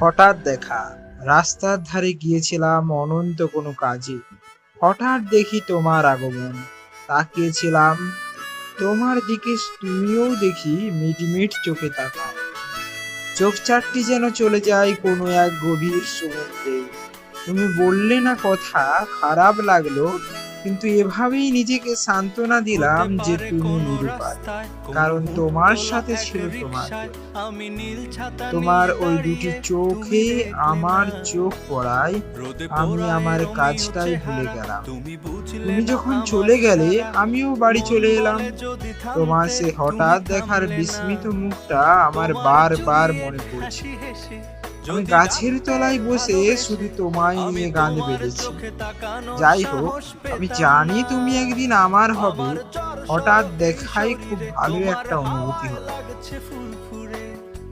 হঠাৎ দেখা। রাস্তার ধারে গিয়েছিলাম অনন্ত কোনো কাজে। হঠাৎ দেখি তোমার আগমন। তাকিয়েছিলাম তোমার দিকে, তুমিও দেখি মিটমিট চোখে তাকাও। চোখ চারটি যেন চলে যায় কোনো এক গভীর সমুদ্রে। তুমি বললে না কথা, খারাপ লাগলো, কিন্তু এভাবেই নিজেকে সান্ত্বনা দিলাম হতে যে পারে তুমি কোনো নিরুপায়। রাস্তায় কোনো কারণ হুট তোমার তোলা সাথে এক ছিল তোমার রিকশায় জন্য। আমি নীল ছাতা তোমার নিয়ে ওই দুটি দাঁড়িয়ে, তুমি চোখে দেখলে না আমার চোখ পড়ায় রোদে আমি পোড়ায় আমার রোমিও কাজটাই ভুলে চেহারা, গেলাম। তুমি বুঝলে তুমি না যখন আমার চলে গেলে ইশারা। আমিও বাড়ি মন চলে এলাম। বলে যদি তোমার থামতে, সে তুমি হঠাৎ দেখার থামলে না। বিস্মিত মুখটা আমার তোমায় বারবার জড়িয়ে মনে পড়ছে। হাসি হেসে আমি যদি গাছের ডাকতে তলায় বসে শুধু ভালোবেসে, তোমায় আমি নিয়ে গান তোমার বেঁধেছি। চোখে তাকানোর যাই হোক, সাহস আমি পেতাম জানি না। তুমি একদিন আমার হবে। আমার জ্বর হঠাৎ সরতেই দেখাই খুব শরীরে ভালো তোমার একটা অনুভূতি হাওয়া হলো। লাগছে ফুরফুরে।